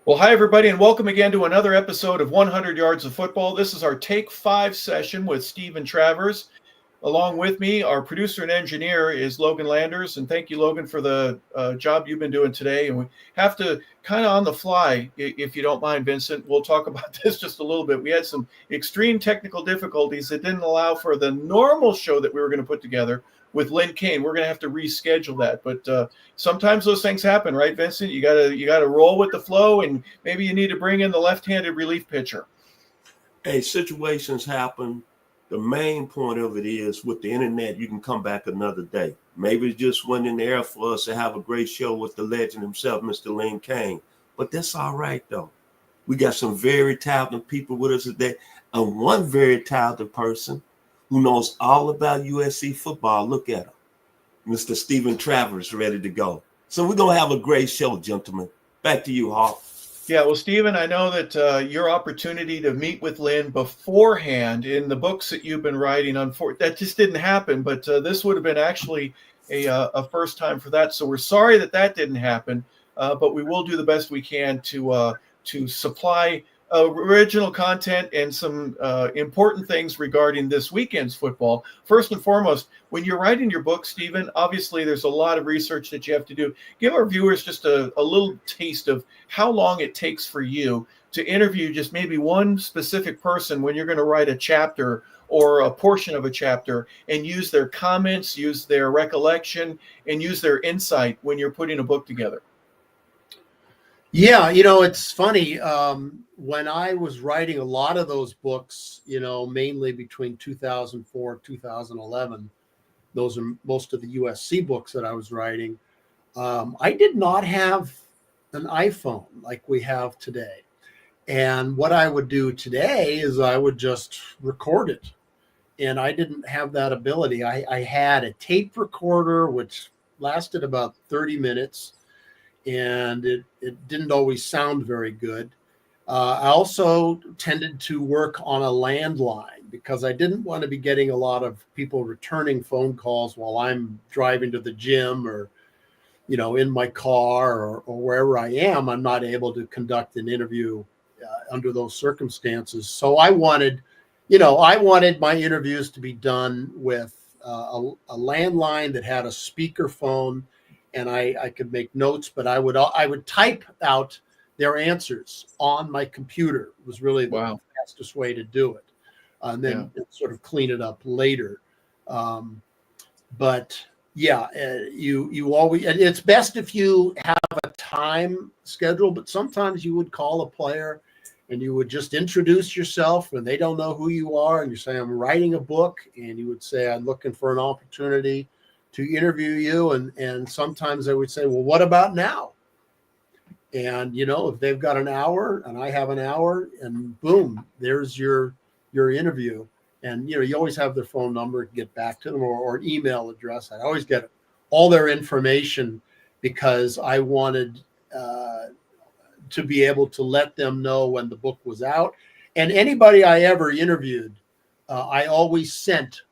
Well, hi, everybody, and welcome again to another episode of 100 Yards of Football. This is our Take 5 session with Steven Travers. Along with me, our producer and engineer is Logan Landers. And thank you, Logan, for the job you've been doing today. And we have to kind of on the fly, if you don't mind, Vincent, we'll talk about this just a little bit. We had some extreme technical difficulties that didn't allow for the normal show that we were going to put together with Lynn Kane. We're going to have to reschedule that. But sometimes those things happen, right, Vincent? You gotta roll with the flow, and maybe you need to bring in the left-handed relief pitcher. Hey, situations happen. The main point of it is with the internet, you can come back another day. Maybe it just went in the air for us to have a great show with the legend himself, Mr. Lynn Kane. But that's all right, though. We got some very talented people with us today. And one very talented person who knows all about USC football. Look at him. Mr. Steven Travers ready to go. So we're going to have a great show, gentlemen. Back to you, Hawk. Yeah, well, Steven, I know that your opportunity to meet with Lynn beforehand in the books that you've been writing, that just didn't happen. But this would have been actually a first time for that. So we're sorry that didn't happen. But we will do the best we can to supply original content and some important things regarding this weekend's football. First and foremost, when you're writing your book, Steven, obviously there's a lot of research that you have to do. Give our viewers just a little taste of how long it takes for you to interview just maybe one specific person when you're going to write a chapter or a portion of a chapter, and use their comments, use their recollection, and use their insight when you're putting a book together. Yeah, it's funny. When I was writing a lot of those books, mainly between 2004 2011, those are most of the USC books that I was writing. I did not have an iPhone like we have today. And what I would do today is I would just record it. And I didn't have that ability. I had a tape recorder, which lasted about 30 minutes. And it didn't always sound very good. I also tended to work on a landline because I didn't want to be getting a lot of people returning phone calls while I'm driving to the gym or, in my car or wherever I am. I'm not able to conduct an interview under those circumstances. So I wanted my interviews to be done with a landline that had a speakerphone. And I could make notes, but I would type out their answers on my computer. It was really the fastest way to do it, and then sort of clean it up later. But yeah, you always, and it's best if you have a time schedule. But sometimes you would call a player, and you would just introduce yourself, and they don't know who you are, and you say, "I'm writing a book," and you would say, "I'm looking for an opportunity to interview you," and sometimes I would say, "Well, what about now?" And if they've got an hour and I have an hour, and boom, there's your interview. And you always have their phone number to get back to them, or an email address. I always get all their information because I wanted to be able to let them know when the book was out. And anybody I ever interviewed, I always sent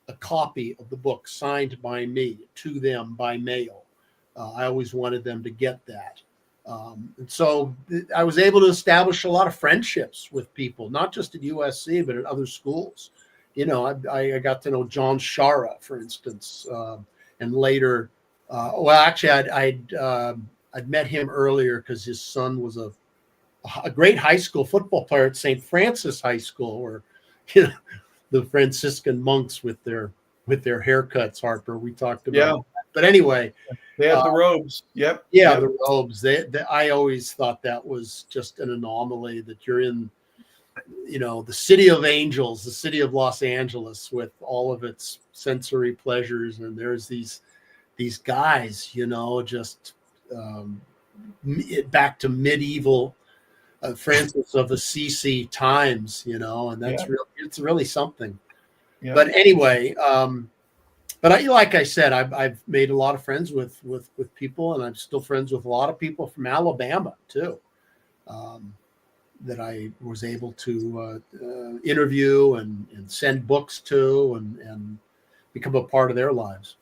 a copy of the book signed by me to them by mail. I always wanted them to get that. And so I was able to establish a lot of friendships with people, not just at USC, but at other schools. I got to know John Shara, for instance, and later, I'd met him earlier because his son was a great high school football player at St. Francis High School, where, the Franciscan monks with their haircuts, Harper, we talked about. Yeah. But anyway, they have the robes. Yep. The robes. I always thought that was just an anomaly that you're in, the city of angels, the city of Los Angeles, with all of its sensory pleasures, and there's these guys, just back to medieval Francis of Assisi times, and that's it's really something. Yeah. But anyway, like I said, I've made a lot of friends with people, and I'm still friends with a lot of people from Alabama too, that I was able to interview and send books to and become a part of their lives.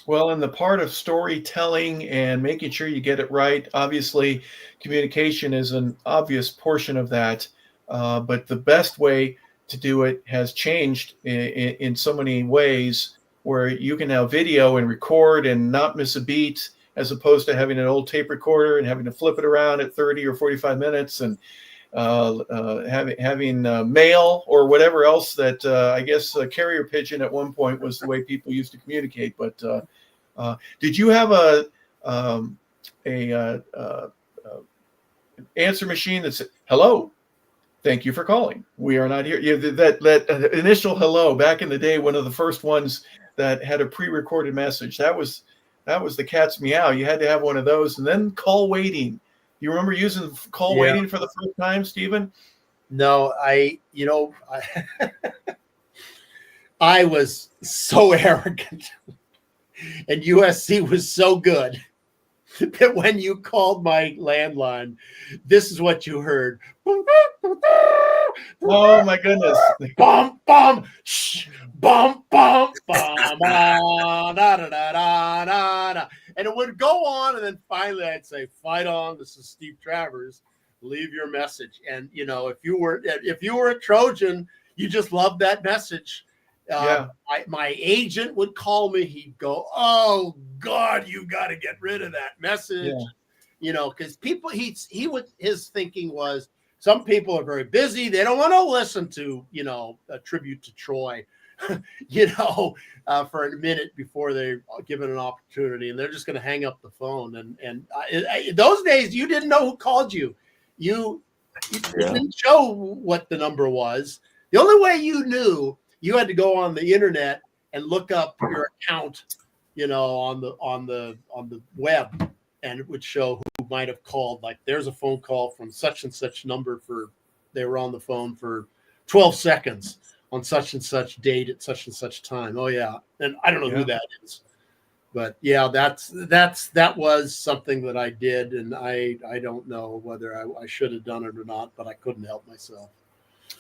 Well, in the part of storytelling and making sure you get it right, obviously, communication is an obvious portion of that. But the best way to do it has changed in so many ways, where you can now video and record and not miss a beat, as opposed to having an old tape recorder and having to flip it around at 30 or 45 minutes and having mail or whatever else that I guess carrier pigeon at one point was the way people used to communicate. But did you have um, a answer machine that said, "Hello, thank you for calling. We are not here"? That initial hello back in the day, one of the first ones that had a pre-recorded message. That was the cat's meow. You had to have one of those, and then call waiting. You remember using call waiting for the first time, Stephen? No, I was so arrogant, and USC was so good that when you called my landline, this is what you heard. Oh my goodness! Bum bum, shh, bum bum bum, da, da, da, da, da, da. And it would go on, and then finally I'd say, "Fight on! This is Steve Travers. Leave your message." And if you were a Trojan, you just loved that message. My agent would call me. He'd go, "Oh God, you got to get rid of that message." Because people, his thinking was, some people are very busy. They don't want to listen to, a tribute to Troy, for a minute before they're given an opportunity, and they're just going to hang up the phone. And those days, you didn't know who called you. You didn't show what the number was. The only way you knew, you had to go on the internet and look up your account, on the web, and it would show who might have called. Like, there's a phone call from such and such number they were on the phone for 12 seconds on such and such date at such and such time. Oh yeah. And I don't know who that is, but yeah, that was something that I did. And I don't know whether I should have done it or not, but I couldn't help myself.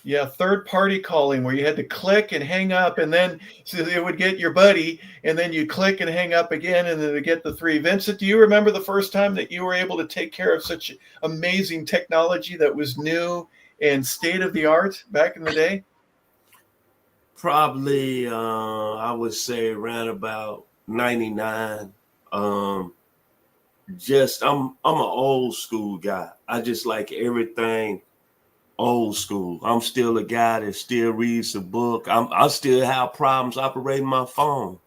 Yeah, third-party calling, where you had to click and hang up, and then it would get your buddy, and then you click and hang up again, and then it would get the three. Vincent, do you remember the first time that you were able to take care of such amazing technology that was new and state-of-the-art back in the day? Probably, I would say around about 99. I'm an old school guy. I just like everything old school. I'm still a guy that still reads a book. I still have problems operating my phone.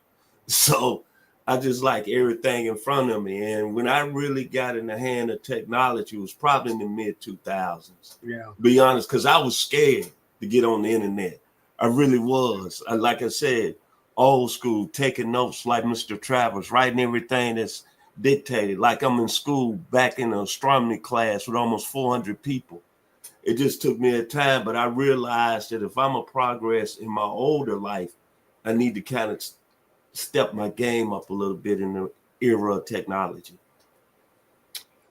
So I just like everything in front of me. And when I really got in the hand of technology, it was probably in the mid 2000s. Yeah. To be honest, because I was scared to get on the internet. I really was. Like I said, old school, taking notes like Mr. Travers, writing everything that's dictated. Like I'm in school back in an astronomy class with almost 400 people. It just took me a time, but I realized that if I'm a progress in my older life, I need to kind of step my game up a little bit in the era of technology.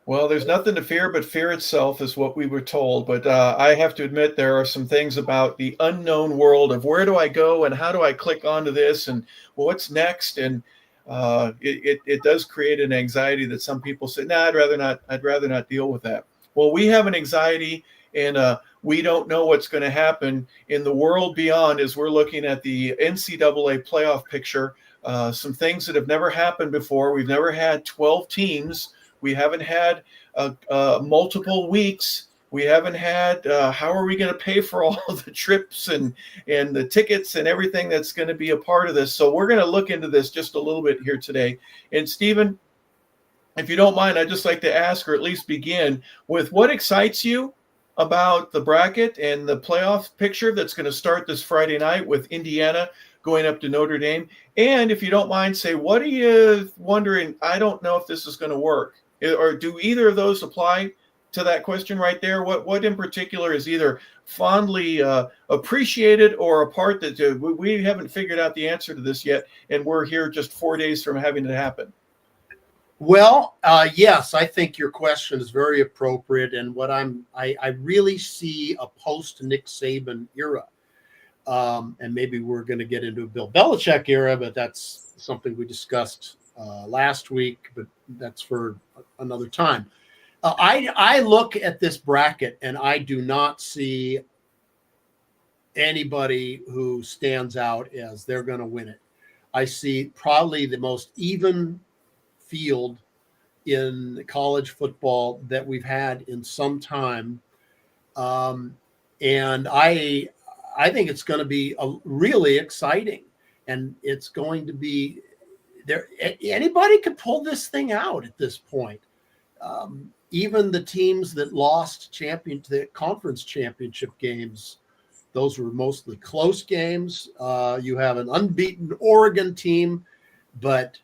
Well, there's nothing to fear but fear itself, is what we were told. But I have to admit, there are some things about the unknown world of where do I go and how do I click onto this and what's next. And it does create an anxiety that some people say, "Nah, I'd rather not deal with that." Well, we have an anxiety, and we don't know what's going to happen in the world beyond as we're looking at the NCAA playoff picture. Some things that have never happened before. We've never had 12 teams. We haven't had multiple weeks. We haven't had, how are we going to pay for all of the trips and the tickets and everything that's going to be a part of this? So we're going to look into this just a little bit here today. And Steven, if you don't mind, I'd just like to ask, or at least begin with, what excites you about the bracket and the playoff picture that's going to start this Friday night with Indiana going up to Notre Dame? And if you don't mind, say, what are you wondering? I don't know if this is going to work. Or do either of those apply to that question right there? What in particular is either fondly appreciated or a part that we haven't figured out the answer to this yet, and we're here just 4 days from having it happen? Well, yes, I think your question is very appropriate, and what I really see a post Nick Saban era, and maybe we're going to get into a Bill Belichick era, but that's something we discussed last week, but that's for another time. I look at this bracket and I do not see anybody who stands out as they're going to win it. I see probably the most even field in college football that we've had in some time. And I think it's going to be really exciting, and it's going to be there. Anybody could pull this thing out at this point. Even the teams that lost the conference championship games, those were mostly close games. You have an unbeaten Oregon team, but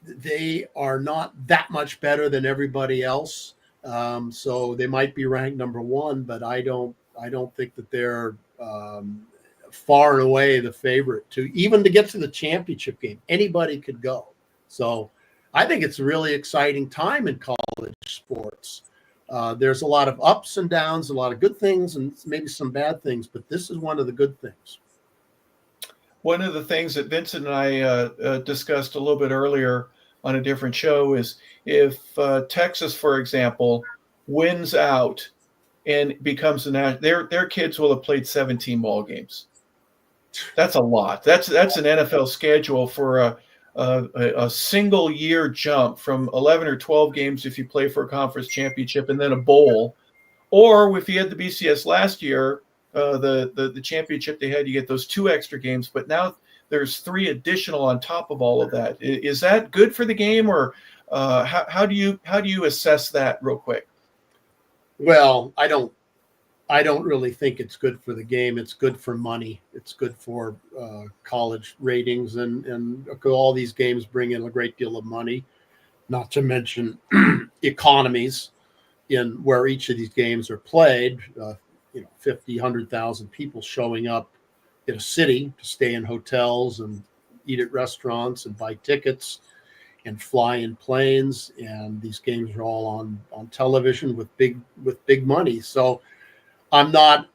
they are not that much better than everybody else. So they might be ranked number one, but I don't think that they're far and away the favorite to get to the championship game. Anybody could go. So I think it's a really exciting time in college sports. There's a lot of ups and downs, a lot of good things and maybe some bad things, but this is one of the good things. One of the things that Vincent and I discussed a little bit earlier on a different show is if Texas, for example, wins out and becomes their kids will have played 17 ball games. That's a lot. That's an NFL schedule for a single year jump from 11 or 12 games if you play for a conference championship and then a bowl, or if you had the BCS last year, the championship they had, you get those 2 extra games, but now there's 3 additional on top of all of that. Is that good for the game, or how do you assess that real quick? Well, I don't really think it's good for the game. It's good for money. It's good for college ratings, and all these games bring in a great deal of money, not to mention economies in where each of these games are played. 50, 100,000 people showing up in a city to stay in hotels and eat at restaurants and buy tickets and fly in planes. And these games are all on television with big money. So I'm not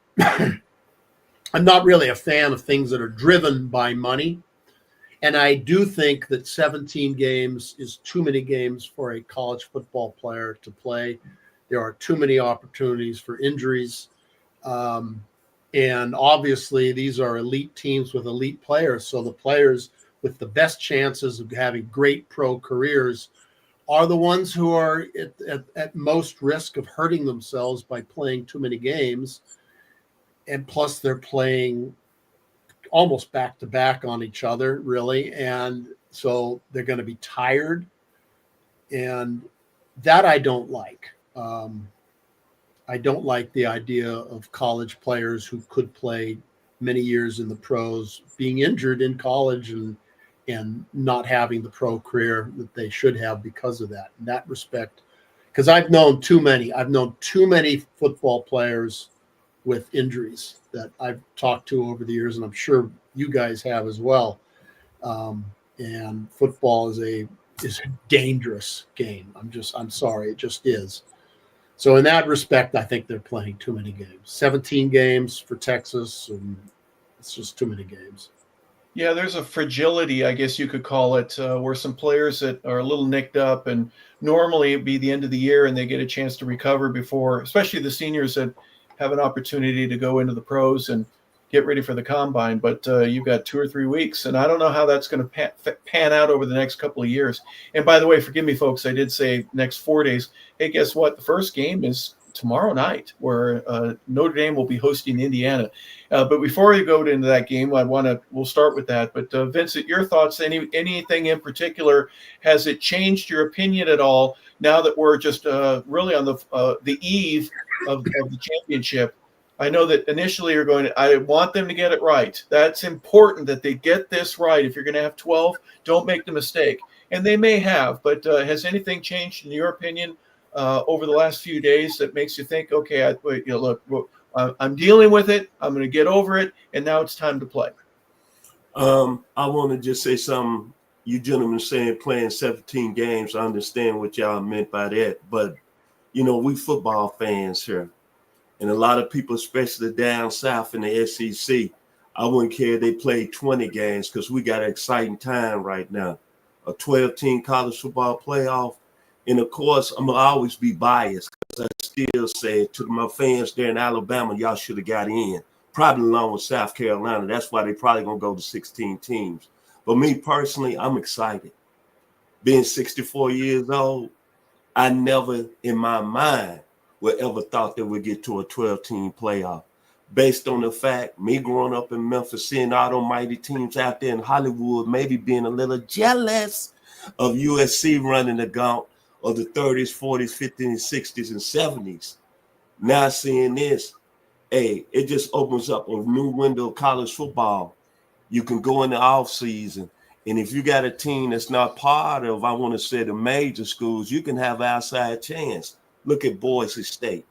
really a fan of things that are driven by money. And I do think that 17 games is too many games for a college football player to play. There are too many opportunities for injuries. And obviously these are elite teams with elite players. So the players with the best chances of having great pro careers are the ones who are at most risk of hurting themselves by playing too many games. And plus they're playing almost back to back on each other, really. And so they're going to be tired. And that I don't like. I don't like the idea of college players who could play many years in the pros being injured in college and not having the pro career that they should have because of that. In that respect, because I've known too many football players with injuries that I've talked to over the years, and I'm sure you guys have as well. And football is a dangerous game. I'm sorry, it just is. So in that respect, I think they're playing too many games. 17 games for Texas, and it's just too many games. Yeah, there's a fragility, I guess you could call it, where some players that are a little nicked up, and normally it'd be the end of the year and they get a chance to recover before, especially the seniors that have an opportunity to go into the pros and get ready for the combine. But you've got 2 or 3 weeks, and I don't know how that's going to pan out over the next couple of years. And by the way, forgive me, folks, I did say next 4 days. Hey, guess what? The first game is tomorrow night, where Notre Dame will be hosting Indiana. But before we go into that game, we'll start with that. But Vincent, your thoughts? Anything in particular? Has it changed your opinion at all now that we're just really on the eve of the championship? I know that initially you're going, I want them to get it right. That's important that they get this right. If you're going to have 12, don't make the mistake. And they may have, but has anything changed in your opinion over the last few days that makes you think, okay, look, I'm dealing with it. I'm going to get over it. And now it's time to play. I want to just say something. You gentlemen saying playing 17 games. I understand what y'all meant by that. But, we football fans here. And a lot of people, especially down south in the SEC, I wouldn't care if they played 20 games because we got an exciting time right now. a 12-team college football playoff. And of course, I'm gonna always be biased because I still say to my fans there in Alabama, y'all should have got in. Probably along with South Carolina. That's why they probably gonna go to 16 teams. But me personally, I'm excited. Being 64 years old, I never in my mind would ever thought that we'd get to a 12-team playoff. Based on the fact, me growing up in Memphis, seeing all those mighty teams out there in Hollywood, maybe being a little jealous of USC running the gaunt of the 30s, 40s, 50s, and 60s, and 70s. Now seeing this, hey, it just opens up a new window of college football. You can go in the off season, and if you got a team that's not part of, I want to say, the major schools, you can have outside chance. Look at Boise State.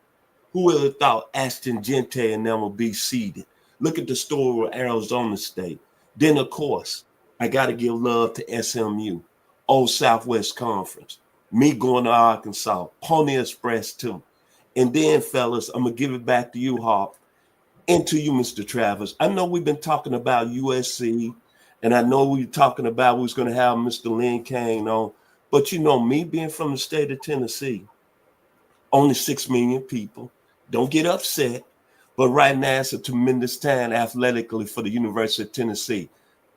Who would have thought Ashton Gente and them will be seeded? Look at the story with Arizona State. Then, of course, I got to give love to SMU, Old Southwest Conference. Me going to Arkansas, Pony Express too. And then, fellas, I'm going to give it back to you, Harp, and to you, Mr. Travers. I know we've been talking about USC, and I know we were talking about we was going to have Mr. Lynn Kane on. But, you know, me being from the state of Tennessee, only 6 million people. Don't get upset. But right now, it's a tremendous time athletically for the University of Tennessee.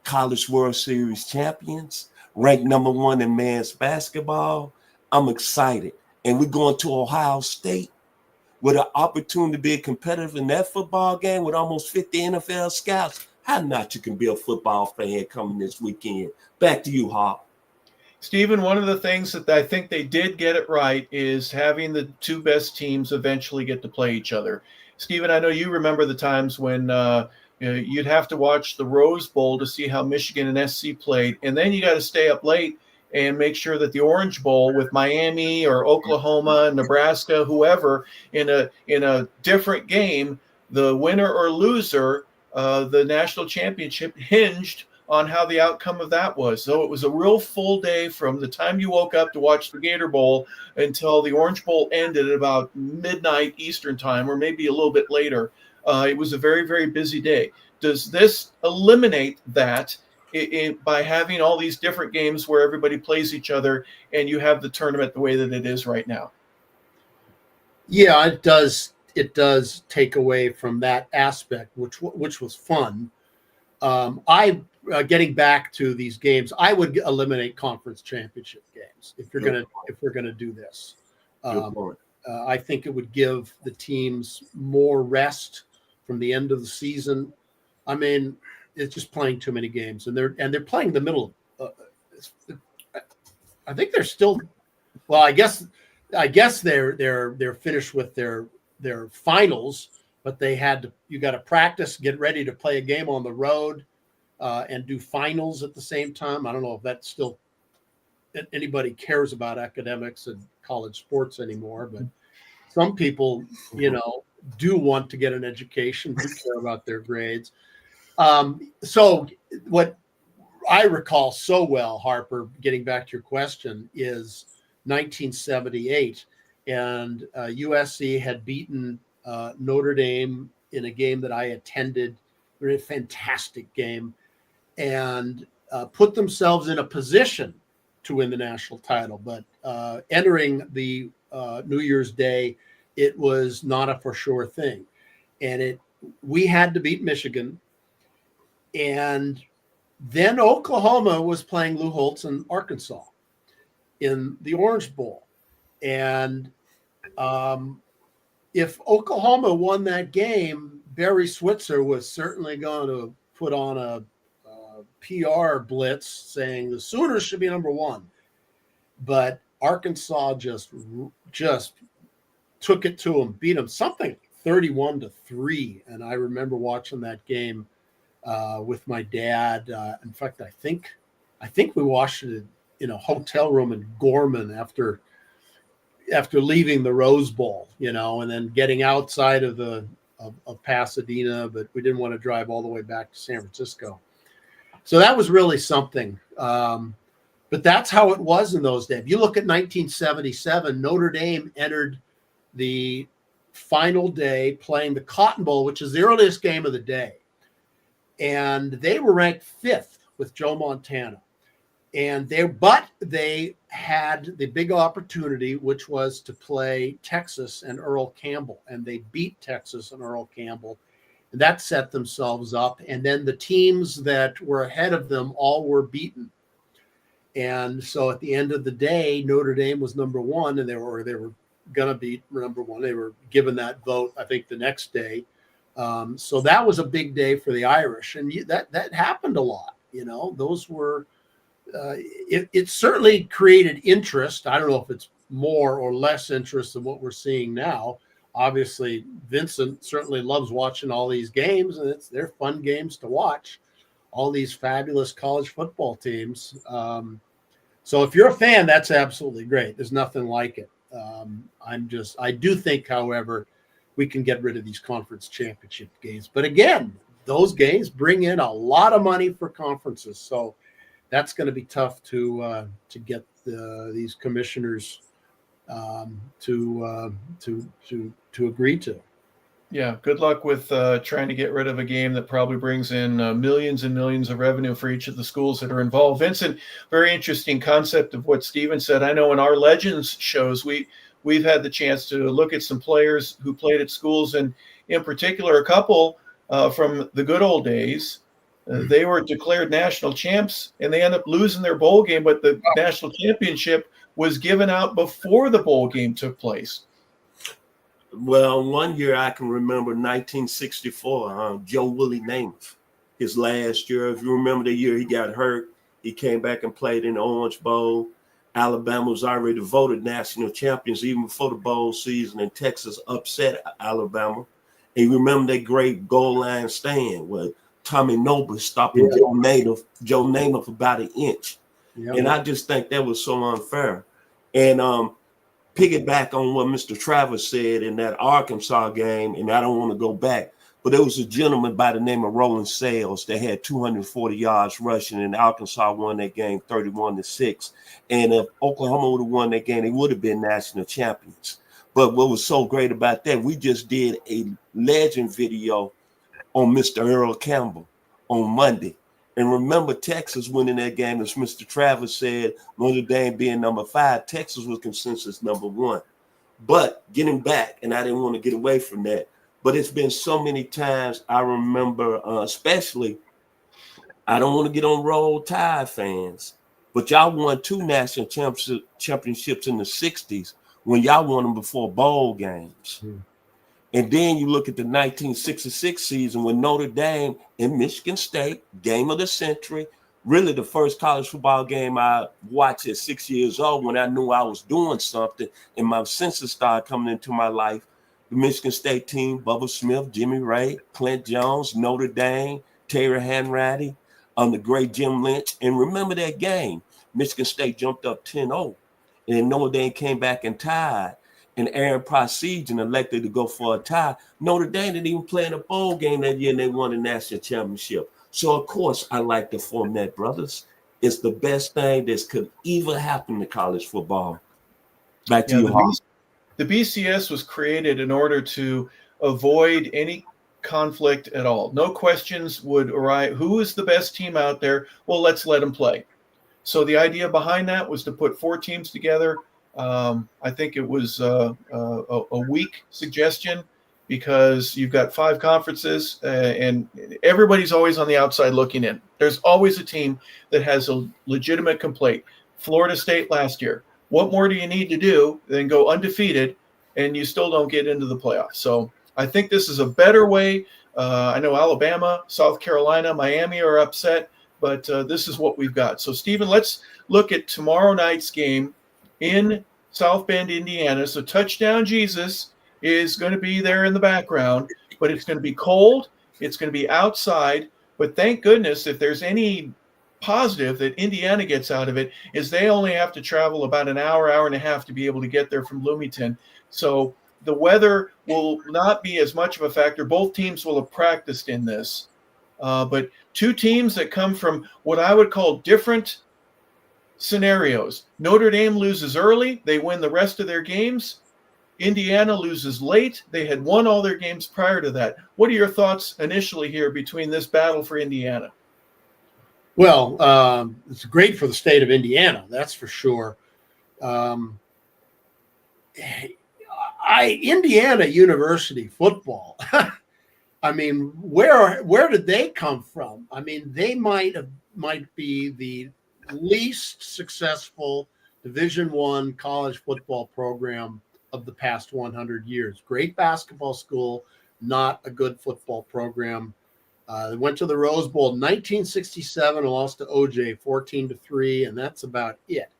College World Series champions, ranked #1 in men's basketball. I'm excited. And we're going to Ohio State with an opportunity to be competitive in that football game with almost 50 NFL scouts. How not you can be a football fan coming this weekend? Back to you, Hop. Stephen, one of the things that I think they did get it right is having the two best teams eventually get to play each other. Stephen, I know you remember the times when you'd have to watch the Rose Bowl to see how Michigan and SC played, and then you got to stay up late and make sure that the Orange Bowl with Miami or Oklahoma, Nebraska, whoever, in a different game, the winner or loser, the national championship hinged on how the outcome of that was. So it was a real full day from the time you woke up to watch the Gator Bowl until the Orange Bowl ended at about midnight Eastern time, or maybe a little bit later. It was a very, very busy day. Does this eliminate that by having all these different games where everybody plays each other and you have the tournament the way that it is right now? Yeah, it does. It does take away from that aspect, which was fun. Getting back to these games, I would eliminate conference championship games if we're gonna do this. I think it would give the teams more rest from the end of the season. I mean, it's just playing too many games, and they're playing the middle. I think they're still. Well, I guess they're finished with their finals, but you got to practice, get ready to play a game on the road, and do finals at the same time. I don't know if that's still anybody cares about academics and college sports anymore, but some people, do want to get an education, do care about their grades. So what I recall so well, Harper, getting back to your question, is 1978, and USC had beaten Notre Dame in a game that I attended. A fantastic game, and put themselves in a position to win the national title. But entering the New Year's Day, it was not a for sure thing, and we had to beat Michigan. And then Oklahoma was playing Lou Holtz in Arkansas in the Orange Bowl. And if Oklahoma won that game, Barry Switzer was certainly going to put on a PR blitz saying the Sooners should be #1. But Arkansas just took it to them, beat them something 31-3. And I remember watching that game with my dad. In fact, I think we watched it in a hotel room in Gorman after leaving the Rose Bowl, and then getting outside of Pasadena, but we didn't want to drive all the way back to San Francisco. So that was really something. But that's how it was in those days. If you look at 1977, Notre Dame entered the final day playing the Cotton Bowl, which is the earliest game of the day. And they were ranked 5th with Joe Montana. And they had the big opportunity, which was to play Texas and Earl Campbell, and they beat Texas and Earl Campbell, and that set themselves up. And then the teams that were ahead of them all were beaten. And so at the end of the day, Notre Dame was number one, and they were going to be number one. They were given that vote, I think, the next day. So that was a big day for the Irish, and that happened a lot. Those were. It certainly created interest. I don't know if it's more or less interest than what we're seeing now. Obviously, Vincent certainly loves watching all these games, and they're fun games to watch. All these fabulous college football teams. So if you're a fan, that's absolutely great. There's nothing like it. I do think, however, we can get rid of these conference championship games. But again, those games bring in a lot of money for conferences. So that's going to be tough to get these commissioners to agree to. Yeah, good luck with trying to get rid of a game that probably brings in millions and millions of revenue for each of the schools that are involved. Vincent, very interesting concept of what Steven said. I know in our Legends shows, we've had the chance to look at some players who played at schools, and in particular, a couple from the good old days. They were declared national champs, and they end up losing their bowl game, but the national championship was given out before the bowl game took place. Well, one year I can remember 1964, Joe Willie Namath, his last year. If you remember the year he got hurt, he came back and played in the Orange Bowl. Alabama was already voted national champions even before the bowl season, and Texas upset Alabama. And you remember that great goal line stand where Tommy Noble stopping Joe Namath about an inch. Yeah. And I just think that was so unfair. And piggyback on what Mr. Travers said in that Arkansas game, and I don't want to go back, but there was a gentleman by the name of Roland Sales that had 240 yards rushing, and Arkansas won that game 31-6. And if Oklahoma would have won that game, they would have been national champions. But what was so great about that, we just did a legend video on Mr. Earl Campbell on Monday. And remember, Texas winning that game, as Mr. Travers said, Notre Dame being number 5, Texas was consensus number 1. But getting back, and I didn't want to get away from that, but it's been so many times I remember, especially, I don't want to get on Roll Tide fans, but y'all won 2 national championships in the 60s when y'all won them before bowl games. And then you look at the 1966 season when Notre Dame and Michigan State, game of the century, really the first college football game I watched at 6 years old when I knew I was doing something and my senses started coming into my life. The Michigan State team, Bubba Smith, Jimmy Ray, Clint Jones, Notre Dame, Terry Hanratty, the great Jim Lynch. And remember that game, Michigan State jumped up 10-0 and Notre Dame came back and tied. And Aaron Parseghian elected to go for a tie. Notre Dame didn't even play in a bowl game that year, and they won the national championship. So, of course, I like the format, brothers. It's the best thing that could ever happen to college football. Back to you, the BCS was created in order to avoid any conflict at all. No questions would arise. Who is the best team out there? Well, let's let them play. So the idea behind that was to put 4 teams together. I think it was a weak suggestion because you've got 5 conferences and everybody's always on the outside looking in. There's always a team that has a legitimate complaint. Florida State last year. What more do you need to do than go undefeated and you still don't get into the playoffs? So I think this is a better way. I know Alabama, South Carolina, Miami are upset, but this is what we've got. So, Steven, let's look at tomorrow night's game in South Bend, Indiana. So Touchdown Jesus is going to be there in the background, but it's going to be cold. It's going to be outside. But thank goodness, if there's any positive that Indiana gets out of it, is they only have to travel about an hour, hour and a half to be able to get there from Bloomington. So the weather will not be as much of a factor. Both teams will have practiced in this. But 2 teams that come from what I would call different scenarios. Notre Dame loses early. They win the rest of their games. Indiana loses late. They had won all their games prior to that. What are your thoughts initially here between this battle for Indiana? Well, it's great for the state of Indiana, that's for sure. Indiana University football. I mean, where did they come from? I mean, they might be the least successful Division I college football program of the past 100 years. Great basketball school, not a good football program. They went to the Rose Bowl in 1967 and lost to OJ 14-3, and that's about it.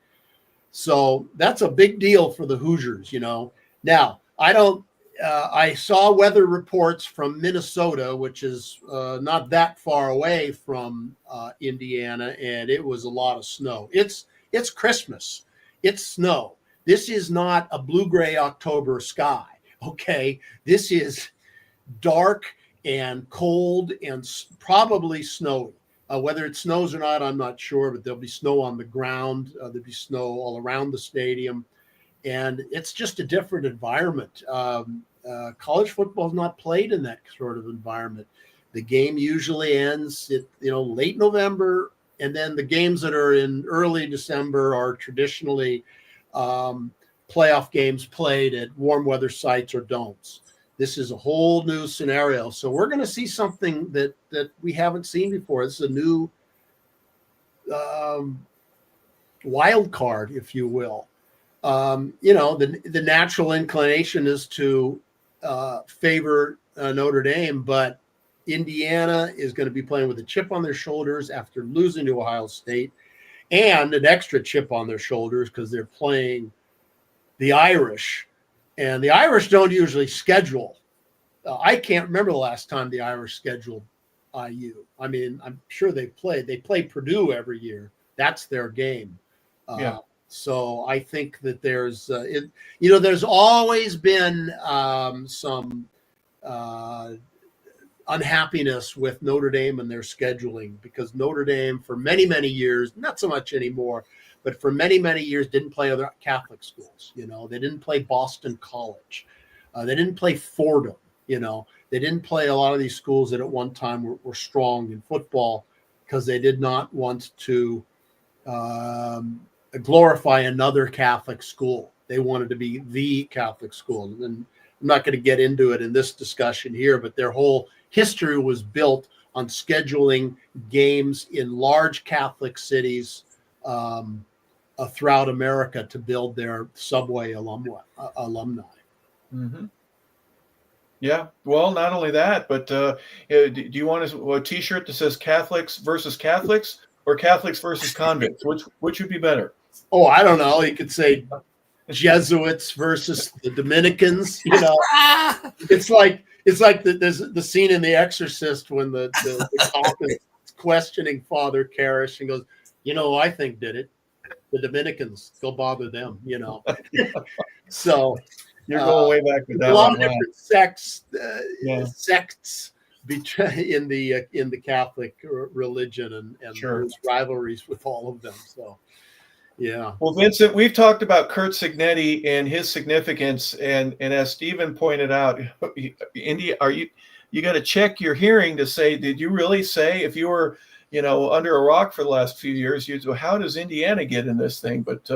So that's a big deal for the Hoosiers, you know. Now, I saw weather reports from Minnesota, which is not that far away from Indiana, and it was a lot of snow. It's Christmas. It's snow. This is not a blue-gray October sky, okay? This is dark and cold and probably snowy. Whether it snows or not, I'm not sure, but there'll be snow on the ground. There'll be snow all around the stadium. And it's just a different environment. College football is not played in that sort of environment. The game usually ends at, late November, and then the games that are in early December are traditionally playoff games played at warm weather sites or domes. This is a whole new scenario. So we're going to see something that we haven't seen before. It's a new wild card, if you will. The natural inclination is to favor Notre Dame, but Indiana is going to be playing with a chip on their shoulders after losing to Ohio State, and an extra chip on their shoulders because they're playing the Irish. And the Irish don't usually schedule. I can't remember the last time the Irish scheduled IU. I mean, I'm sure they play Purdue every year. That's their game. Yeah. So I think that there's always been some unhappiness with Notre Dame and their scheduling, because Notre Dame for many, many years, not so much anymore, but for many, many years didn't play other Catholic schools. They didn't play Boston College. They didn't play Fordham. They didn't play a lot of these schools that at one time were strong in football, because they did not want to glorify another Catholic school. They wanted to be the Catholic school. And I'm not going to get into it in this discussion here, but their whole history was built on scheduling games in large Catholic cities throughout America to build their subway alumni. Mm-hmm. Yeah. Well, not only that, but do you want a T-shirt that says Catholics versus Catholics or Catholics versus convicts? Which would be better? Oh, I don't know. You could say Jesuits versus the Dominicans. It's like there's the scene in The Exorcist when the cop is questioning Father Karrasch and goes, I think did it. The Dominicans, go bother them. So you're going way back with that. A lot of wow. different sects in the Catholic religion, and sure. There's rivalries with all of them. So. Yeah. Well, Vincent, we've talked about Curt Cignetti and his significance, and as Steven pointed out, India, you got to check your hearing to say, did you really say, if you were, under a rock for the last few years, how does Indiana get in this thing? But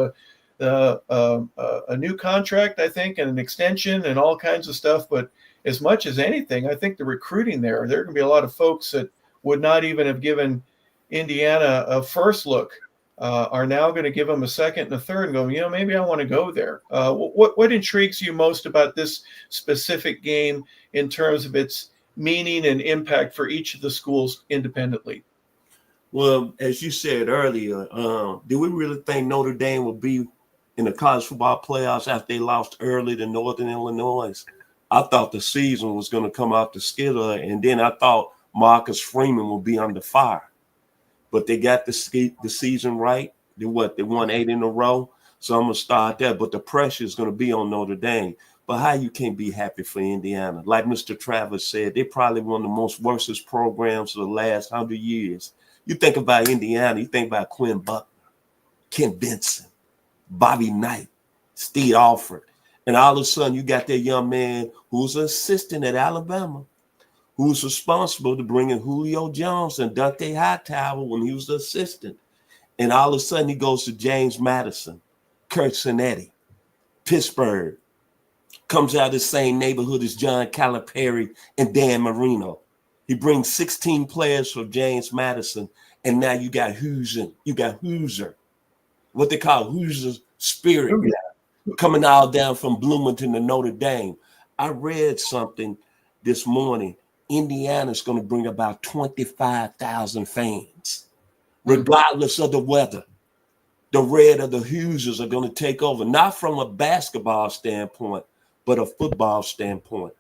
a new contract, I think, and an extension and all kinds of stuff. But as much as anything, I think the recruiting there going to be a lot of folks that would not even have given Indiana a first look. Are now going to give them a second and a third and go, maybe I want to go there. What intrigues you most about this specific game in terms of its meaning and impact for each of the schools independently? Well, as you said earlier, do we really think Notre Dame will be in the college football playoffs after they lost early to Northern Illinois? I thought the season was going to come off the skidder, and then I thought Marcus Freeman would be under fire. But they got the season right. They won 8 in a row. So I'm going to start there. But the pressure is going to be on Notre Dame. But how you can't be happy for Indiana? Like Mr. Travers said, they're probably one of the most worstest programs of the last 100 years. You think about Indiana, you think about Quinn Buckner, Ken Benson, Bobby Knight, Steve Alford. And all of a sudden, you got that young man who's an assistant at Alabama, who was responsible to bringing Julio Jones and Dante Hightower when he was the assistant. And all of a sudden he goes to James Madison, Kurt Cinetti, Pittsburgh, comes out of the same neighborhood as John Calipari and Dan Marino. He brings 16 players from James Madison, and now you got Hoosier, what they call Hoosier spirit, coming all down from Bloomington to Notre Dame. I read something this morning. Indiana's going to bring about 25,000 fans, regardless of the weather. The red of the Hoosiers are going to take over, not from a basketball standpoint, but a football standpoint.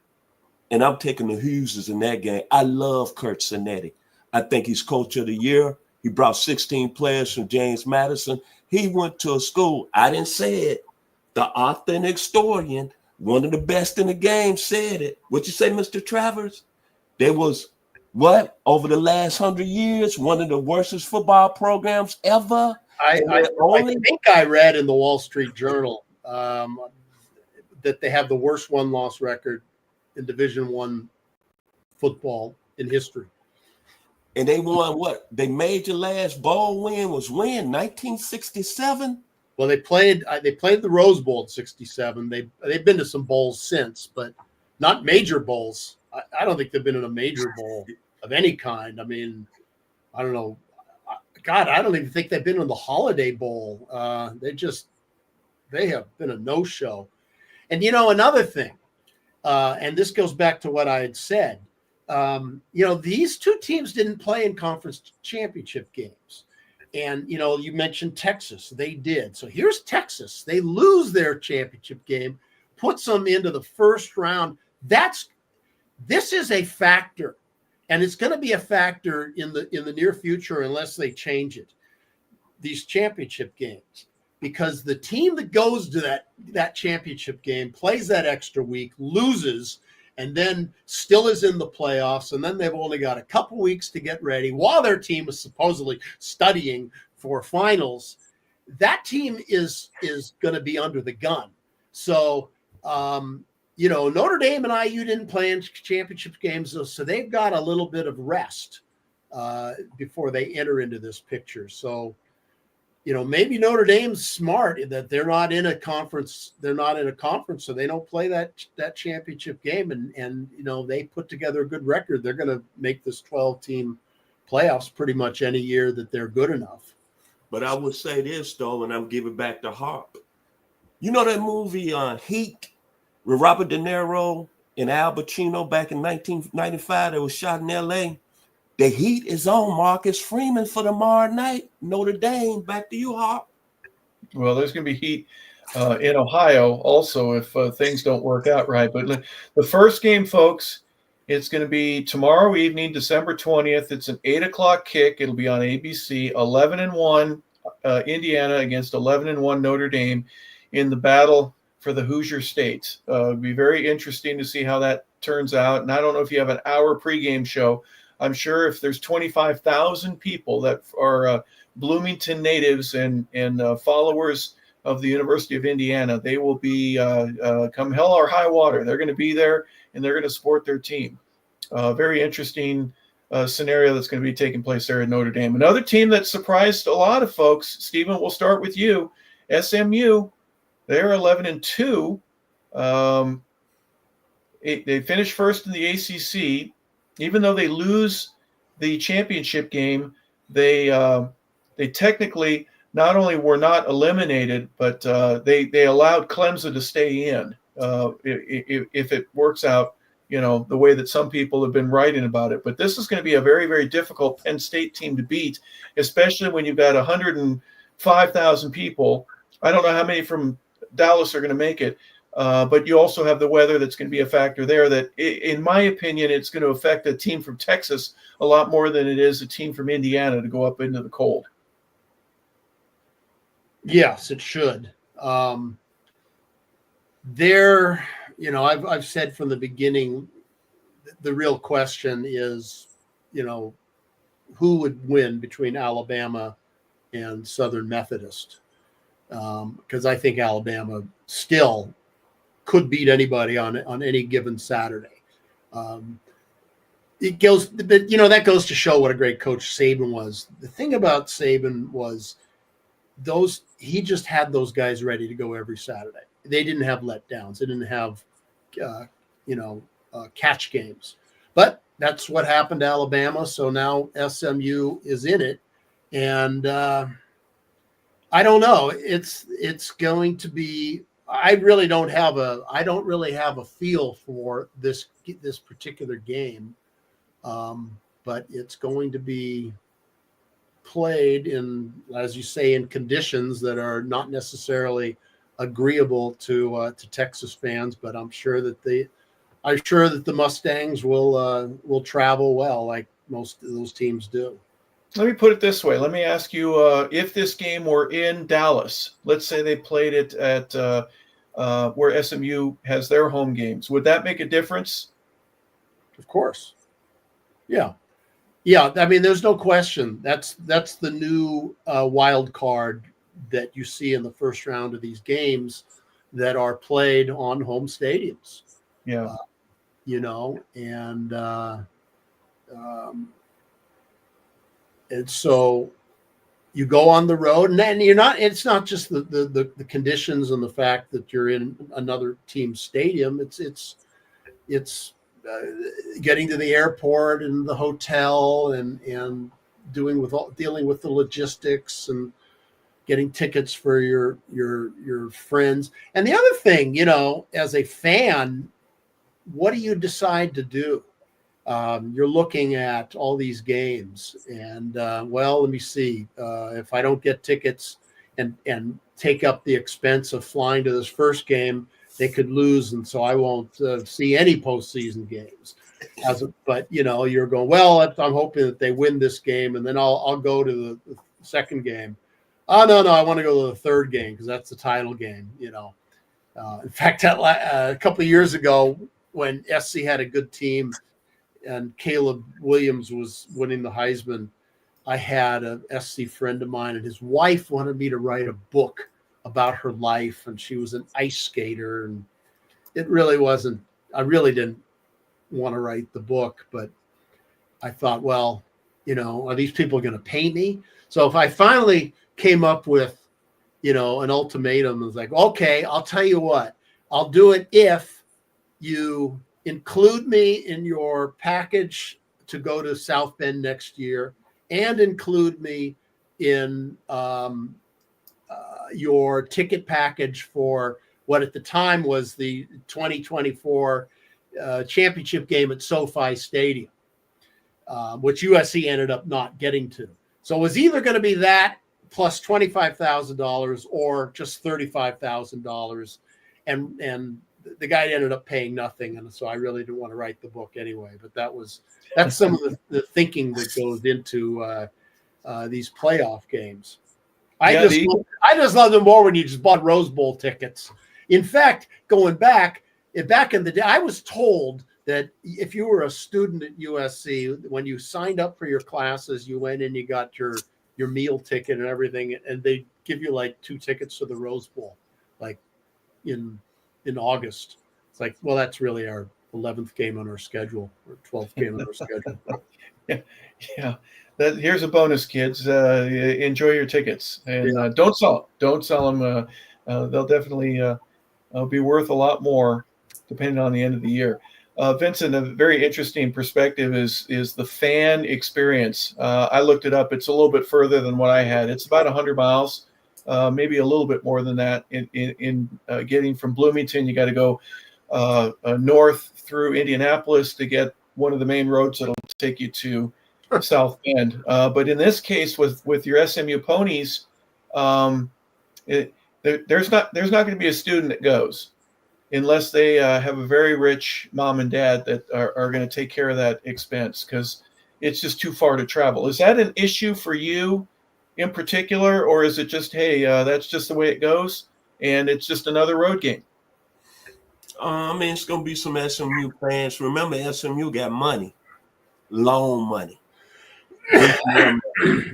And I'm taking the Hoosiers in that game. I love Kurt Cinetti. I think he's coach of the year. He brought 16 players from James Madison. He went to a school. I didn't say it. The authentic historian, one of the best in the game, said it. What you say, Mr. Travers? There was, what, over the last 100 years, one of the worst football programs ever? I think I read in the Wall Street Journal that they have the worst one-loss record in Division I football in history. And they won what? They made your last bowl win was when? 1967? Well, they played the Rose Bowl in 67. They've been to some bowls since, but not major bowls. I don't think they've been in a major bowl of any kind. I mean, I don't know. God, I don't even think they've been in the Holiday Bowl. They have been a no-show. And, another thing, and this goes back to what I had said, these two teams didn't play in conference championship games. And, you mentioned Texas. They did. So here's Texas. They lose their championship game, puts them into the first round. This is a factor. And it's going to be a factor in the near future unless they change it, these championship games, because the team that goes to that championship game plays that extra week, loses, and then still is in the playoffs, and then they've only got a couple weeks to get ready while their team is supposedly studying for finals. That team is going to be under the gun. So, Notre Dame and IU didn't play in championship games, so they've got a little bit of rest before they enter into this picture. So, maybe Notre Dame's smart that they're not in a conference. They're not in a conference, so they don't play that championship game. And they put together a good record. They're going to make this 12-team playoffs pretty much any year that they're good enough. But I would say this, though, and I'm giving back to Harp. You know that movie Heat with Robert De Niro and Al Pacino back in 1995 that was shot in L.A.? The Heat is on Marcus Freeman for tomorrow night. Notre Dame. Back to you, Harp. Well, there's going to be heat in Ohio also if things don't work out right. But the first game, folks, it's going to be tomorrow evening, December 20th. It's an 8:00 kick. It'll be on ABC. 11-1 Indiana against 11-1 Notre Dame in the battle for the Hoosier State. It'll be very interesting to see how that turns out. And I don't know if you have an hour pregame show. I'm sure if there's 25,000 people that are Bloomington natives and followers of the University of Indiana, they will be come hell or high water. They're going to be there and they're going to support their team. Very interesting scenario that's going to be taking place there at Notre Dame. Another team that surprised a lot of folks, Stephen, we'll start with you. SMU, they're 11-2. They finished first in the ACC. Even though they lose the championship game, they technically not only were not eliminated, but they allowed Clemson to stay in if it works out, the way that some people have been writing about it. But this is going to be a very, very difficult Penn State team to beat, especially when you've got 105,000 people. I don't know how many from Dallas are going to make it. But you also have the weather that's going to be a factor there that, in my opinion, it's going to affect a team from Texas a lot more than it is a team from Indiana to go up into the cold. Yes, it should. I've said from the beginning, the real question is, who would win between Alabama and Southern Methodist? Because I think Alabama still could beat anybody on any given Saturday. it goes, but that goes to show what a great coach Saban was. The thing about Saban was he just had those guys ready to go every Saturday. They didn't have letdowns. They didn't have, catch games. But that's what happened to Alabama. So now SMU is in it, and I don't know. It's going to be. I don't really have a feel for this particular game, but it's going to be played in, as you say, in conditions that are not necessarily agreeable to Texas fans. But I'm sure that the Mustangs will travel well, like most of those teams do. Let me put it this way. Let me ask you, if this game were in Dallas, let's say they played it at where SMU has their home games, would that make a difference? Of course. Yeah. Yeah. I mean, there's no question. That's the new wild card that you see in the first round of these games that are played on home stadiums. Yeah. And so you go on the road, and then it's not just the conditions and the fact that you're in another team's stadium. It's getting to the airport and the hotel and dealing with the logistics and getting tickets for your friends. And the other thing, as a fan, what do you decide to do? You're looking at all these games, and let me see. If I don't get tickets and take up the expense of flying to this first game, they could lose, and so I won't see any postseason games. But you're going, well, I'm hoping that they win this game, and then I'll go to the second game. Oh no, I want to go to the third game because that's the title game. In fact, a couple of years ago, when SC had a good team and Caleb Williams was winning the Heisman, I had a SC friend of mine, and his wife wanted me to write a book about her life, and she was an ice skater, and it really wasn't. I really didn't want to write the book, but I thought, well, are these people going to pay me? So if I finally came up with, an ultimatum, it was like, okay, I'll tell you what, I'll do it if you include me in your package to go to South Bend next year, and include me in your ticket package for what at the time was the 2024 championship game at SoFi Stadium, which USC ended up not getting to. So it was either going to be that plus $25,000 or just $35,000, and the guy ended up paying nothing, and so I really didn't want to write the book anyway. But that's some of the thinking that goes into these playoff games. I just love them more when you just bought Rose Bowl tickets. In fact, going back in the day, I was told that if you were a student at USC, when you signed up for your classes, you went and you got your meal ticket and everything, and they give you like 2 tickets to the Rose Bowl, like in August. It's like, well, that's really our 11th game on our schedule, or 12th game on our schedule. Yeah. Here's a bonus, kids. Enjoy your tickets, and don't sell them. They'll definitely be worth a lot more depending on the end of the year. Vincent, a very interesting perspective is the fan experience. I looked it up. It's a little bit further than what I had. It's about 100 miles. Maybe a little bit more than that. In getting from Bloomington, you got to go north through Indianapolis to get one of the main roads that'll take you to South Bend. But in this case, with your SMU ponies, there's not going to be a student that goes unless they have a very rich mom and dad that are going to take care of that expense, because it's just too far to travel. Is that an issue for you in particular, or is it just, hey, that's just the way it goes and it's just another road game? It's going to be some SMU fans. Remember, SMU got money, loan money.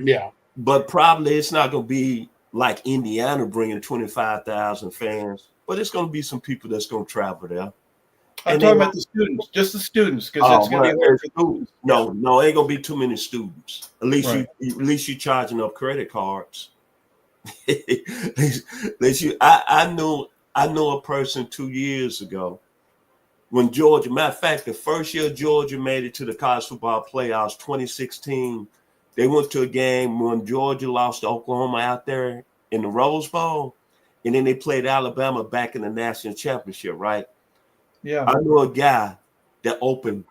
Yeah. But probably it's not going to be like Indiana bringing 25,000 fans, but it's going to be some people that's going to travel there. I'm And talking then, about the students, just the students, because oh, it's going to well, be hard for the students. no, ain't gonna be too many students. Right. At least you charging up credit cards. I knew a person 2 years ago when Georgia. Matter of fact, the first year Georgia made it to the college football playoffs, 2016. They went to a game when Georgia lost to Oklahoma out there in the Rose Bowl, and then they played Alabama back in the national championship. Right? Yeah. I knew a guy that opened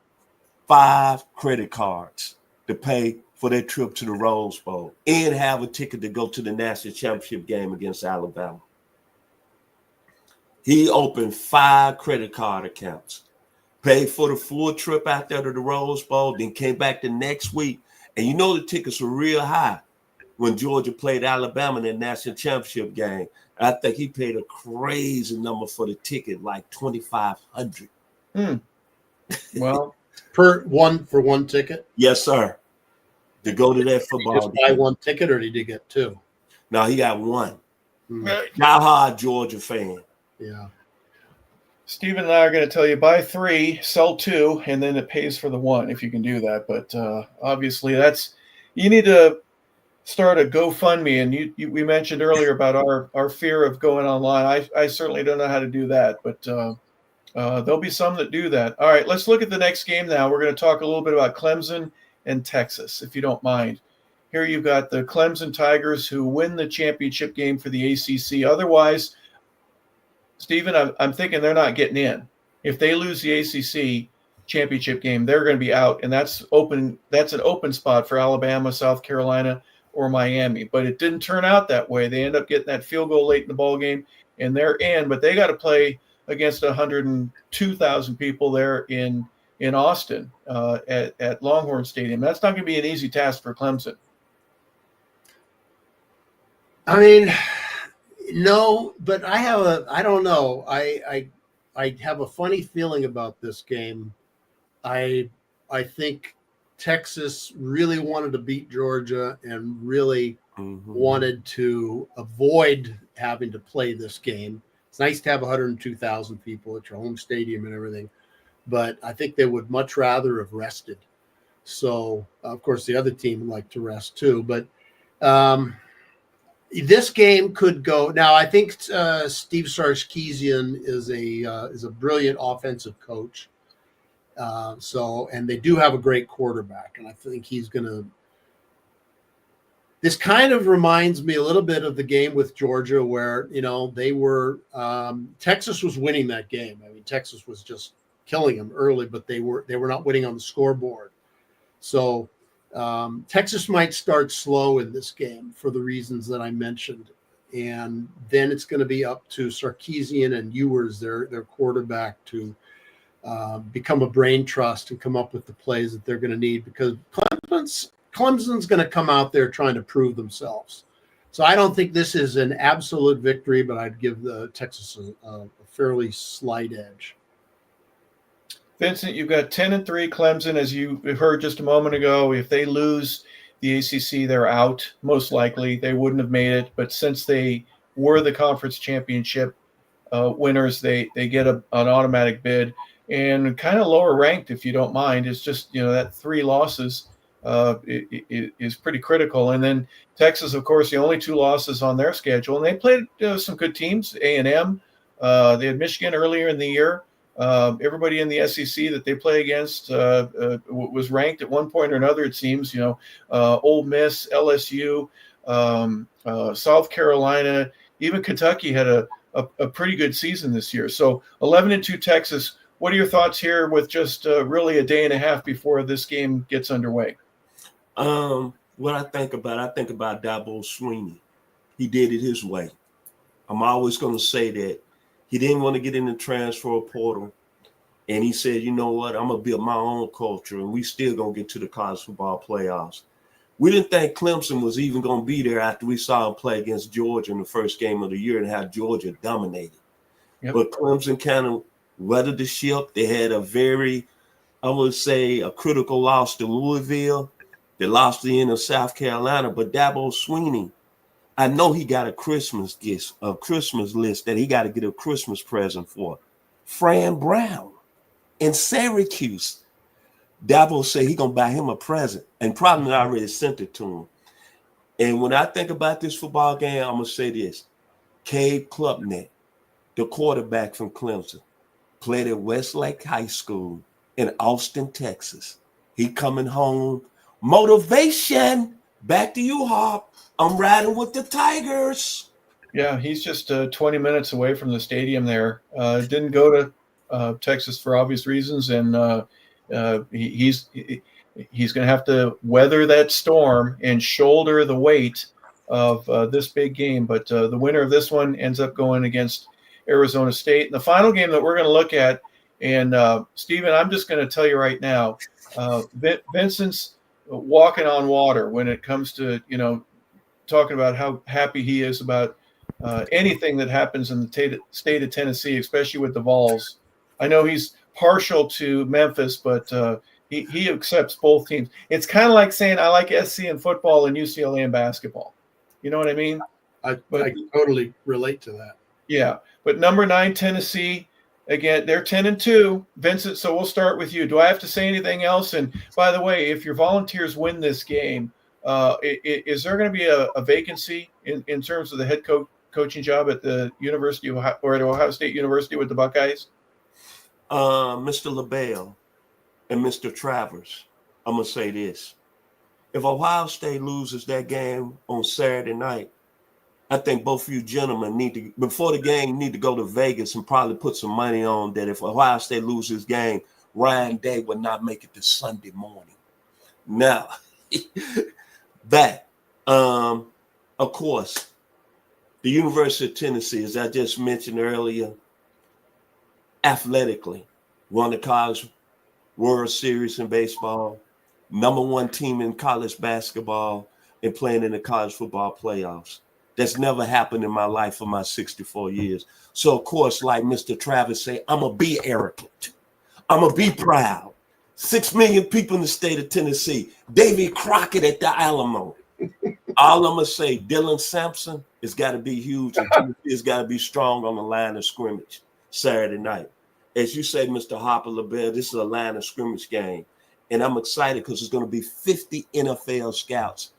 5 credit cards to pay for their trip to the Rose Bowl and have a ticket to go to the national championship game against Alabama. He opened 5 credit card accounts, paid for the full trip out there to the Rose Bowl, then came back the next week. And you know the tickets were real high when Georgia played Alabama in the national championship game. I think he paid a crazy number for the ticket, like $2,500. Well, for one ticket. Yes, sir. To go to that football Just buy game. one ticket, or did he get 2? No, he got 1. Hmm. Die-hard Georgia fan. Yeah. Stephen and I are going to tell you buy 3, sell 2, and then it pays for the 1 if you can do that. But obviously, you need to start a GoFundMe. And we mentioned earlier about our fear of going online. I certainly don't know how to do that, but there'll be some that do that. All right, let's look at the next game now. We're going to talk a little bit about Clemson and Texas, if you don't mind. Here you've got the Clemson Tigers who win the championship game for the ACC. Otherwise, Stephen, I'm thinking they're not getting in. If they lose the ACC championship game, they're going to be out, and that's open. That's an open spot for Alabama, South Carolina, or Miami. But it didn't turn out that way. They end up getting that field goal late in the ball game, and they're in. But they got to play against 102,000 people there in Austin at Longhorn Stadium. That's not going to be an easy task for Clemson. I mean, no, but I don't know. I have a funny feeling about this game. I think Texas really wanted to beat Georgia and really wanted to avoid having to play this game. It's nice to have 102,000 people at your home stadium and everything, but I think they would much rather have rested. So, of course, the other team would like to rest too, but this game could go. Now, I think Steve Sarkisian is a brilliant offensive coach. And they do have a great quarterback, and I think he's going to. This kind of reminds me a little bit of the game with Georgia, where they were Texas was winning that game. I mean, Texas was just killing them early, but they were not winning on the scoreboard. So Texas might start slow in this game for the reasons that I mentioned, and then it's going to be up to Sarkisian and Ewers, their quarterback, to become a brain trust and come up with the plays that they're going to need, because Clemson's going to come out there trying to prove themselves. So I don't think this is an absolute victory, but I'd give the Texas a fairly slight edge. Vincent, you've got 10-3 Clemson, as you heard just a moment ago. If they lose the ACC, they're out. Most likely, they wouldn't have made it. But since they were the conference championship winners, they get an automatic bid, and kind of lower ranked, if you don't mind. It's just that 3 losses is pretty critical. And then Texas, of course, the only 2 losses on their schedule, and they played some good teams. A&M, they had Michigan earlier in the year. Everybody in the SEC that they play against was ranked at one point or another, it seems. Ole Miss, LSU, South Carolina, even Kentucky had a pretty good season this year. So 11-2 Texas. What are your thoughts here with just really a day and a half before this game gets underway? What I think about Dabo Swinney. He did it his way. I'm always going to say that. He didn't want to get in the transfer portal. And he said, you know what, I'm going to build my own culture, and we still going to get to the college football playoffs. We didn't think Clemson was even going to be there after we saw him play against Georgia in the first game of the year and how Georgia dominated. Yep. But Clemson kind of weathered the ship. They had a critical loss to Louisville. They lost the end of South Carolina. But Dabo Swinney, I know he got a Christmas list that he got to get a Christmas present for. Fran Brown. in Syracuse. Dabo said he gonna buy him a present, and probably already sent it to him. And when I think about this football game, I'm gonna say this: Cade Klubnik, the quarterback from Clemson, played at Westlake High School in Austin, Texas. He coming home. Motivation. Back to you, Harp. I'm riding with the Tigers. Yeah, he's just 20 minutes away from the stadium there. Didn't go to Texas for obvious reasons, and he's going to have to weather that storm and shoulder the weight of this big game. But the winner of this one ends up going against Arizona State. And the final game that we're going to look at, and Steven, I'm just going to tell you right now, Vincent's walking on water when it comes to, talking about how happy he is about anything that happens in the state of Tennessee, especially with the Vols. I know he's partial to Memphis, but he accepts both teams. It's kind of like saying I like SC in football and UCLA in basketball. You know what I mean? I totally relate to that. Yeah, but number 9 Tennessee, again, they're 10-2. Vincent, so we'll start with you. Do I have to say anything else? And by the way, if your Volunteers win this game, is there going to be a vacancy in terms of the head coaching job at the University of Ohio, or at Ohio State University with the Buckeyes? Mr. LeBel and Mr. Travers, I'm going to say this. If Ohio State loses that game on Saturday night, I think both of you gentlemen before the game, need to go to Vegas and probably put some money on that if Ohio State loses this game, Ryan Day will not make it to Sunday morning. Now, of course, the University of Tennessee, as I just mentioned earlier, athletically won the College World Series in baseball, number 1 team in college basketball, and playing in the college football playoffs. That's never happened in my life for my 64 years. So, of course, like Mr. Travers say, I'm going to be arrogant. I'm going to be proud. 6 million people in the state of Tennessee. Davy Crockett at the Alamo. All I'm going to say, Dylan Sampson has got to be huge, and Tennessee has got to be strong on the line of scrimmage Saturday night. As you say, Mr. Harper LeBel, this is a line of scrimmage game. And I'm excited because it's going to be 50 NFL scouts.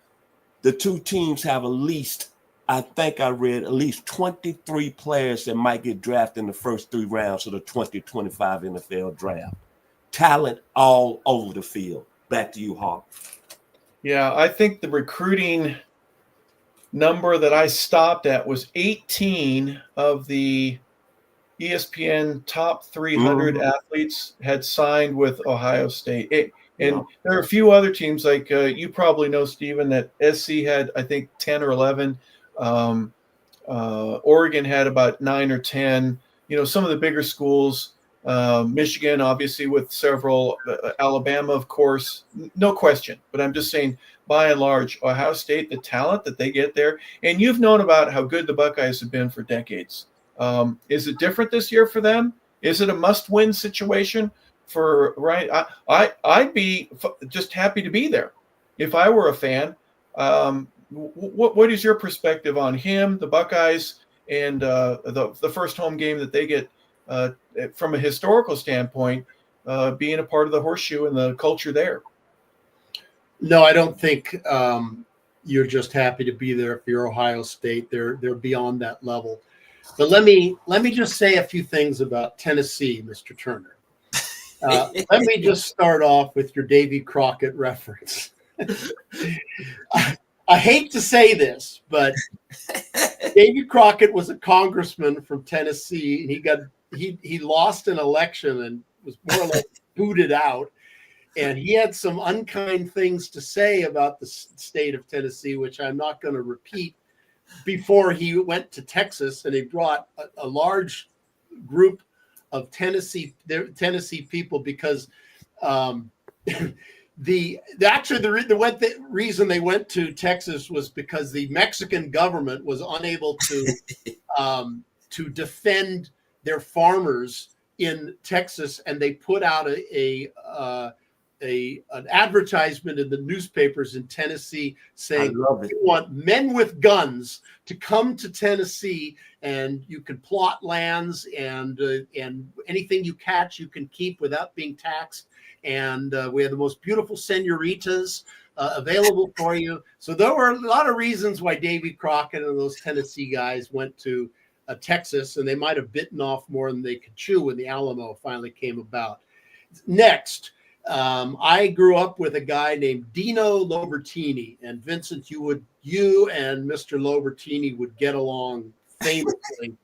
The two teams have at least 23 players that might get drafted in the first 3 rounds of the 2025 NFL draft. Talent all over the field. Back to you, Hawk. Yeah, I think the recruiting number that I stopped at was 18 of the ESPN top 300 athletes had signed with Ohio State. There are a few other teams, like you probably know, Steven, that SC had, I think, 10 or 11. Oregon had about 9 or 10. Some of the bigger schools, Michigan, obviously, with several, Alabama, of course, no question. But I'm just saying, by and large, Ohio State, the talent that they get there, and you've known about how good the Buckeyes have been for decades. Is it different this year for them? Is it a must-win situation for Ryan? I'd be just happy to be there if I were a fan. What is your perspective on him, the Buckeyes, and the first home game that they get from a historical standpoint, being a part of the Horseshoe and the culture there? No, I don't think you're just happy to be there if you're Ohio State. They're beyond that level. But let me just say a few things about Tennessee, Mr. Turner. Let me just start off with your Davy Crockett reference. I hate to say this, but Davy Crockett was a congressman from Tennessee, and he lost an election and was more or less booted out. And he had some unkind things to say about the state of Tennessee, which I'm not going to repeat, before he went to Texas, and he brought a large group of Tennessee people because the reason they went to Texas was because the Mexican government was unable to defend their farmers in Texas, and they put out a an advertisement in the newspapers in Tennessee I saying love it. we want men with guns to come to Tennessee, and you can plot lands, and anything you catch you can keep without being taxed. And we have the most beautiful senoritas available for you. So there were a lot of reasons why Davy Crockett and those Tennessee guys went to Texas, and they might have bitten off more than they could chew when the Alamo finally came about. Next, I grew up with a guy named Dino Lobertini, and Vincent, you and Mr. Lobertini would get along famously.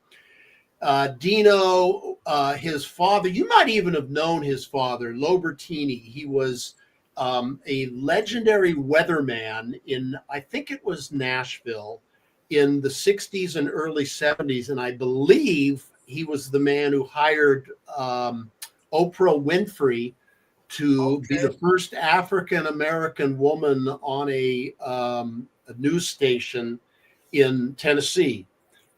Dino, his father, you might even have known his father, Lobertini. He was a legendary weatherman in, I think it was Nashville, in the 60s and early 70s. And I believe he was the man who hired Oprah Winfrey to be the first African-American woman on a news station in Tennessee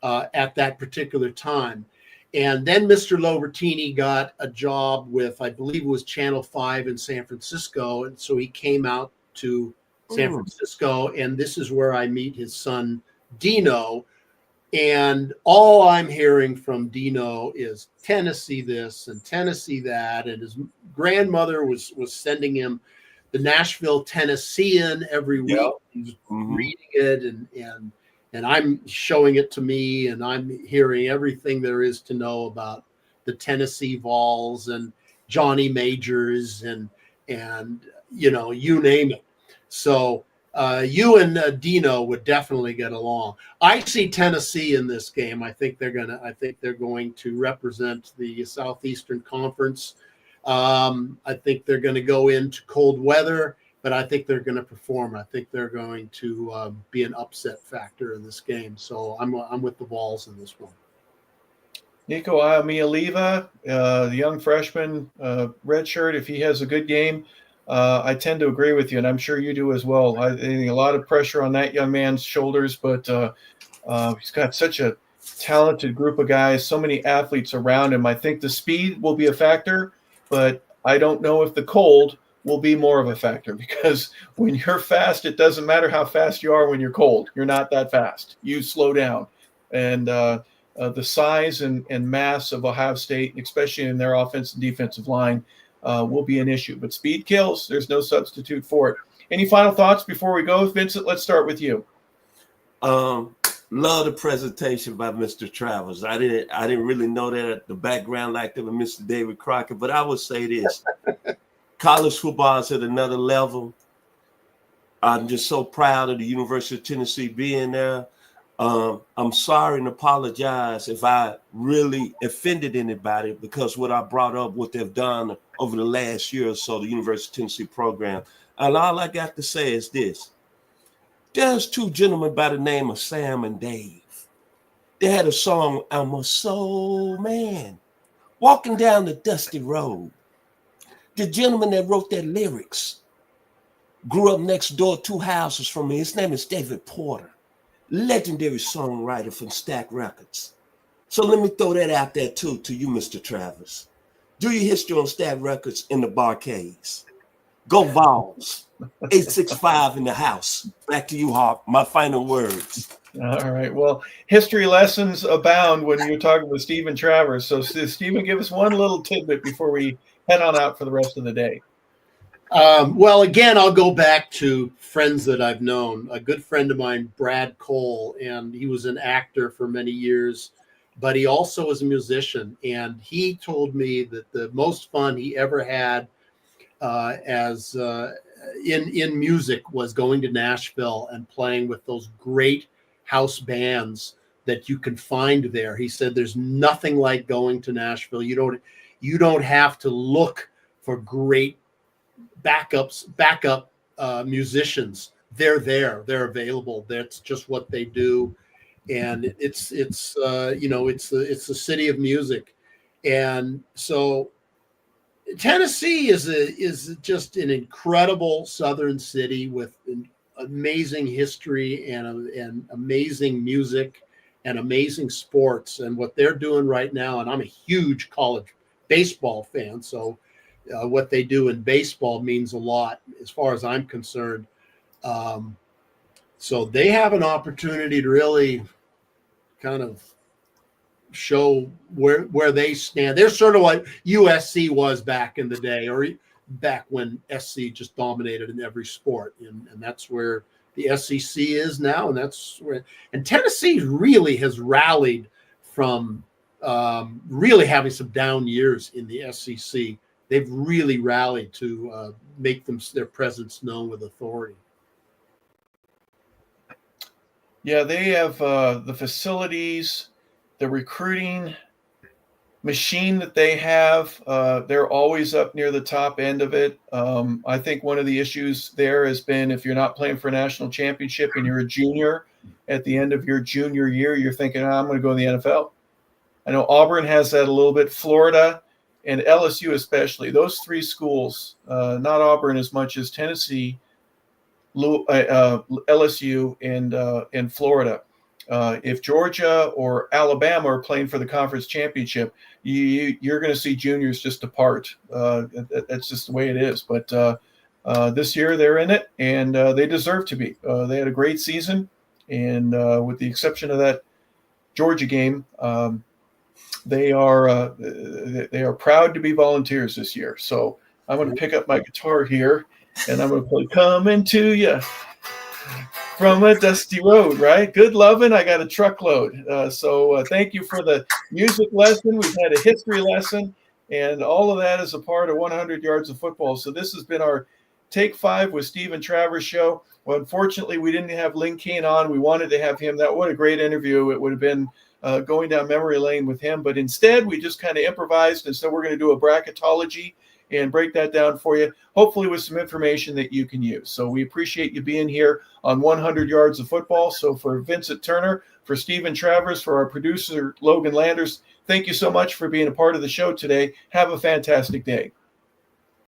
at that particular time. And then Mr. Lobertini got a job with, I believe it was Channel 5 in San Francisco. And so he came out to San Francisco, and this is where I meet his son, Dino. And all I'm hearing from Dino is Tennessee this and Tennessee that. And his grandmother was sending him the Nashville Tennessean every week. Yep. He was reading it, and I'm showing it to me, and I'm hearing everything there is to know about the Tennessee Vols and Johnny Majors and you name it. So you and Dino would definitely get along. I see Tennessee in this game. I think they're going to represent the Southeastern Conference. I think they're going to go into cold weather, but I think they're going to perform. I think they're going to be an upset factor in this game. So I'm with the Vols in this one. Nico Iamaleava, the young freshman, redshirt, if he has a good game, I tend to agree with you, and I'm sure you do as well. I think a lot of pressure on that young man's shoulders, but he's got such a talented group of guys, so many athletes around him. I think the speed will be a factor, but I don't know if the cold will be more of a factor, because when you're fast, it doesn't matter how fast you are when you're cold. You're not that fast. You slow down. And the size and mass of Ohio State, especially in their offensive and defensive line, will be an issue. But speed kills. There's no substitute for it. Any final thoughts before we go? Vincent, let's start with you. Love the presentation by Mr. Travers. I didn't really know that at the background like that with Mr. David Crockett, but I would say this. College football is at another level. I'm just so proud of the University of Tennessee being there. I'm sorry and apologize if I really offended anybody, because what I brought up, what they've done over the last year or so, the University of Tennessee program. And all I got to say is this. There's two gentlemen by the name of Sam and Dave. They had a song, I'm a soul man, walking down the dusty road. The gentleman that wrote that lyrics grew up next door 2 houses from me. His name is David Porter, legendary songwriter from Stack Records. So let me throw that out there too to you, Mr. Travers. Do your history on Stack Records in the barcades. Go Vols. 865 in the house. Back to you, Harp. My final words. All right. Well, history lessons abound when you're talking with Steven Travers. So, Steven, give us one little tidbit before we head on out for the rest of the day. Well, again, I'll go back to friends that I've known. A good friend of mine, Brad Cole, and he was an actor for many years, but he also was a musician. And he told me that the most fun he ever had in music was going to Nashville and playing with those great house bands that you can find there. He said there's nothing like going to Nashville. You don't have to look for great backup musicians. They're there. They're available. That's just what they do. And it's the city of music. And so Tennessee is just an incredible southern city with an amazing history and amazing music and amazing sports. And what they're doing right now, and I'm a huge college baseball fan, so what they do in baseball means a lot as far as I'm concerned. So they have an opportunity to really kind of show where they stand. They're sort of like USC was back in the day, or back when SC just dominated in every sport, and that's where the SEC is now, and that's where. And Tennessee really has rallied from really having some down years in the SEC. They've really rallied to make their presence known with authority. Yeah, they have the facilities, the recruiting machine that they have. They're always up near the top end of it. I think one of the issues there has been if you're not playing for a national championship and you're a junior at the end of your junior year, you're thinking, I'm going to go in the NFL. I know Auburn has that a little bit, Florida and LSU especially. Those three schools, not Auburn as much as Tennessee, LSU, and Florida. If Georgia or Alabama are playing for the conference championship, you're going to see juniors just depart. That's just the way it is. But this year they're in it, and they deserve to be. They had a great season, and with the exception of that Georgia game, they are proud to be Volunteers this year. So I'm going to pick up my guitar here, and I'm going to play "Coming to You" from a dusty road, right? Good loving. I got a truckload. So thank you for the music lesson. We've had a history lesson, and all of that is a part of 100 Yards of Football. So this has been our Take 5 with Steven Travers show. Well, unfortunately, we didn't have Lynn Kane on. We wanted to have him. What a great interview. It would have been going down memory lane with him. But instead, we just kind of improvised. And so we're going to do a bracketology and break that down for you, hopefully with some information that you can use. So we appreciate you being here on 100 Yards of Football. So for Vincent Turner, for Steven Travers, for our producer, Logan Landers, thank you so much for being a part of the show today. Have a fantastic day.